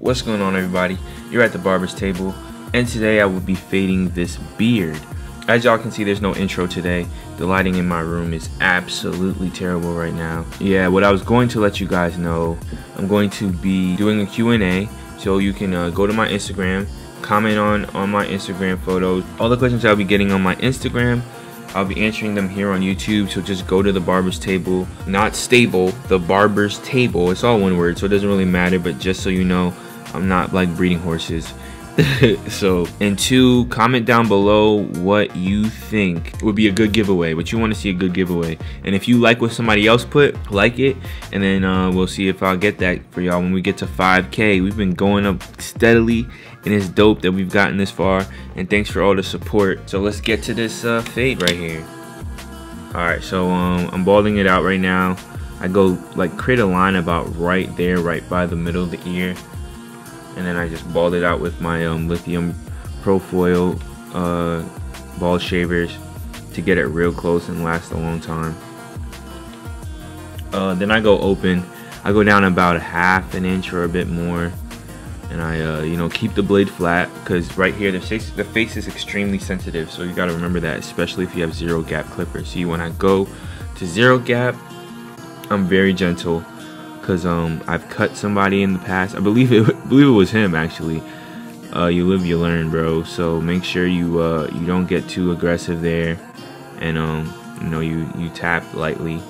What's going on, everybody? You're at the barber's table, and today I will be fading this beard. As y'all can see, there's no intro today. The lighting in my room is absolutely terrible right now. Yeah, what I was going to let you guys know, I'm going to be doing a Q&A, so you can go to my Instagram, comment on my Instagram photos. All the questions I'll be getting on my Instagram, I'll be answering them here on YouTube, so just go to the barber's table, not stable, the barber's table. It's all one word, so it doesn't really matter, but just so you know, I'm not like breeding horses. So, and two, comment down below what you think would be a good giveaway, what you want to see a good giveaway. And if you like what somebody else put, like it, and then we'll see if I'll get that for y'all when we get to 5K. We've been going up steadily, and it's dope that we've gotten this far, and thanks for all the support. So let's get to this fade right here. Alright, so I'm balding it out right now. I go like create a line about right there, right by the middle of the ear, and then I just bald it out with my lithium Pro-Foil bald shavers to get it real close and last a long time. Then I go open. I go down about a ½ an inch or a bit more, and I you know, keep the blade flat, because right here the face is extremely sensitive, so you got to remember that, especially if you have zero gap clippers. See, when I go to zero gap, I'm very gentle, because I've cut somebody in the past. I believe it was him, actually. You live, you learn, bro. So make sure you you don't get too aggressive there, and you know, you tap lightly.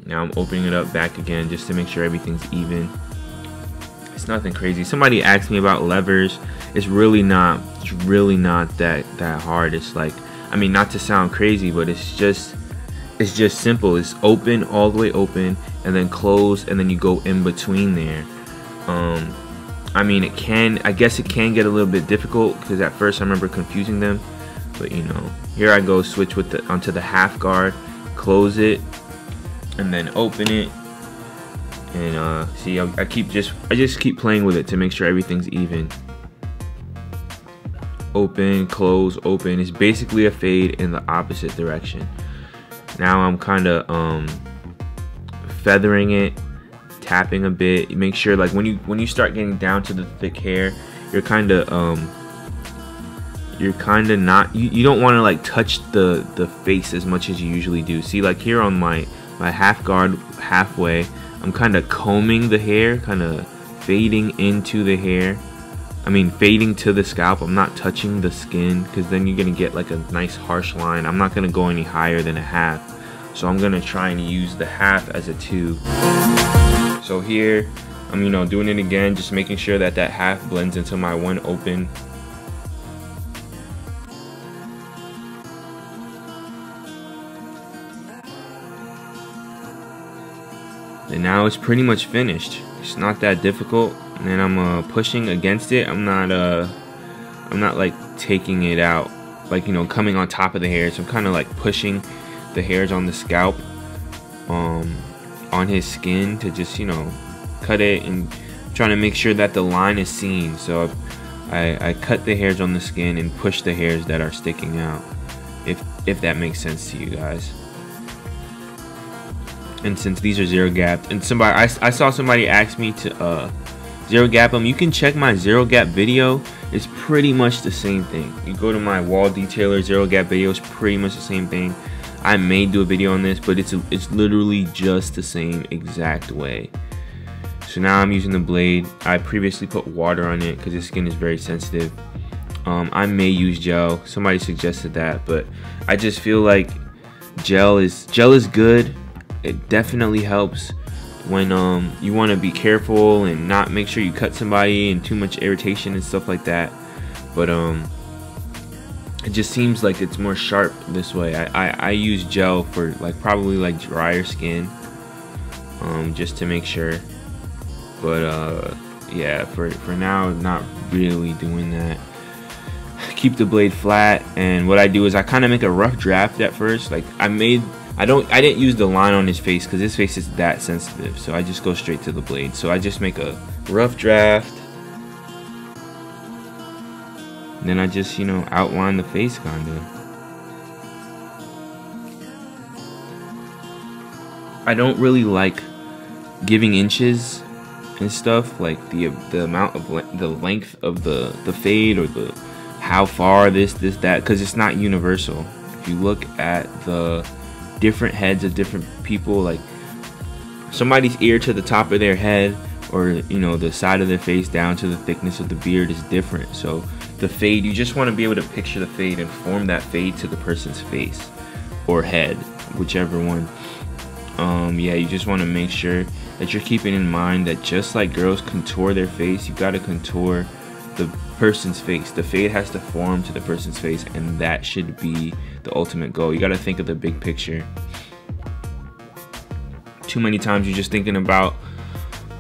Now I'm opening it up back again just to make sure everything's even. It's nothing crazy. Somebody asked me about levers. It's really not that hard. It's like, I mean, not to sound crazy, but it's just simple. It's open, all the way open, and then close, and then you go in between there. I mean, I guess it can get a little bit difficult, because at first I remember confusing them, but you know, here I go, switch onto the half guard, close it, and then open it. And see, I just keep playing with it to make sure everything's even. Open, close, open. It's basically a fade in the opposite direction. Now I'm kind of feathering it, tapping a bit. You make sure, like, when you start getting down to the thick hair, you're kind of not, you don't want to like touch the face as much as you usually do. See, like here on my half guard, halfway, I'm kind of combing the hair, kind of fading into the hair. I mean, fading to the scalp. I'm not touching the skin, because then you're gonna get like a nice harsh line. I'm not gonna go any higher than a half, so I'm gonna try and use the half as a 2. So here I'm, you know, doing it again, just making sure that half blends into my one open. And now it's pretty much finished. It's not that difficult. And then I'm pushing against it. I'm not like taking it out, like, you know, coming on top of the hairs. I'm kind of like pushing the hairs on the scalp, on his skin, to just, you know, cut it, and trying to make sure that the line is seen. So I cut the hairs on the skin and push the hairs that are sticking out, if that makes sense to you guys. And since these are zero gapped, and I saw somebody ask me to zero gap them, you can check my zero gap video. It's pretty much the same thing. You go to my wall detailer zero gap video, it's pretty much the same thing. I may do a video on this, but it's literally just the same exact way. So now I'm using the blade. I previously put water on it because the skin is very sensitive. I may use gel. Somebody suggested that, but I just feel like gel is good. It definitely helps when you want to be careful and not make sure you cut somebody and too much irritation and stuff like that. But it just seems like it's more sharp this way. I use gel for like probably like drier skin, just to make sure. But yeah, for now, not really doing that. Keep the blade flat, and what I do is I kind of make a rough draft at first. Like I didn't use the line on his face, because his face is that sensitive, so I just go straight to the blade. So I just make a rough draft, and then I just, you know, outline the face kind of. I don't really like giving inches and stuff, like the amount of the length of the fade, or the how far this that, because it's not universal. If you look at the different heads of different people, like somebody's ear to the top of their head, or you know, the side of their face down to the thickness of the beard is different. So the fade, you just want to be able to picture the fade and form that fade to the person's face or head, whichever one. Yeah, you just want to make sure that you're keeping in mind that just like girls contour their face, you got to contour the person's face. The fade has to form to the person's face, and that should be the ultimate goal. You got to think of the big picture. Too many times you're just thinking about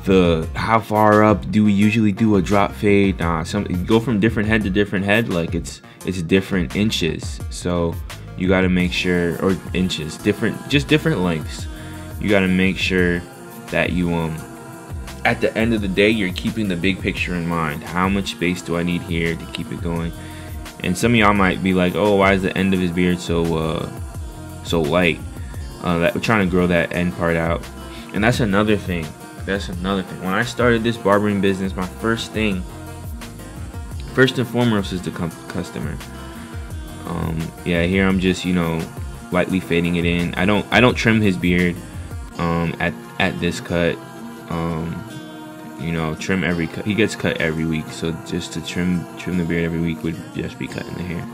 the how far up do we usually do a drop fade. Nah, you go from different head to different head, like it's different inches. So you got to make sure, or inches, just different lengths. You got to make sure that you at the end of the day, you're keeping the big picture in mind. How much space do I need here to keep it going? And some of y'all might be like, oh, why is the end of his beard so light? That we're trying to grow that end part out. And that's another thing. When I started this barbering business, my first and foremost, is the customer. Yeah, here I'm just, you know, lightly fading it in. I don't trim his beard at this cut. You know, trim every cut. He gets cut every week, so just to trim the beard every week would just be cutting the hair.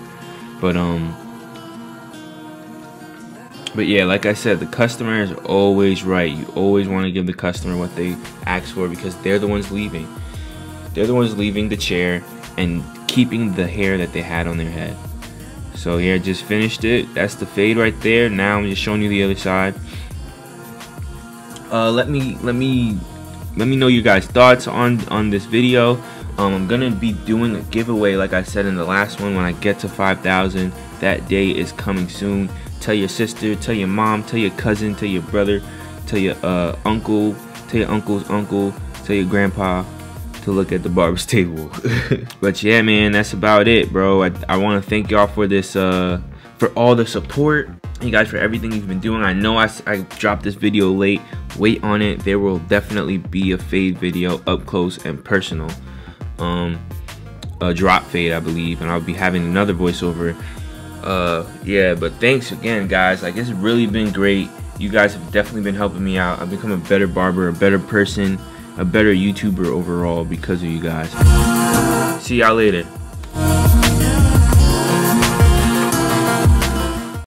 But yeah, like I said, the customer is always right. You always want to give the customer what they ask for, because they're the ones leaving. They're the ones leaving the chair and keeping the hair that they had on their head. So here, I just finished it. That's the fade right there. Now I'm just showing you the other side. Let me know your guys' thoughts on this video. I'm gonna be doing a giveaway, like I said in the last one. When I get to 5,000, that day is coming soon. Tell your sister, tell your mom, tell your cousin, tell your brother, tell your uncle, tell your uncle's uncle, tell your grandpa to look at the barber's table. But yeah, man, that's about it, bro. I want to thank y'all for this, for all the support. You guys, for everything you've been doing. I know I dropped this video late. Wait on it. There will definitely be a fade video, up close and personal. A drop fade, I believe, and I'll be having another voiceover. Yeah, but thanks again, guys. Like, it's really been great. You guys have definitely been helping me out. I've become a better barber, a better person, a better YouTuber overall because of you guys. See y'all later.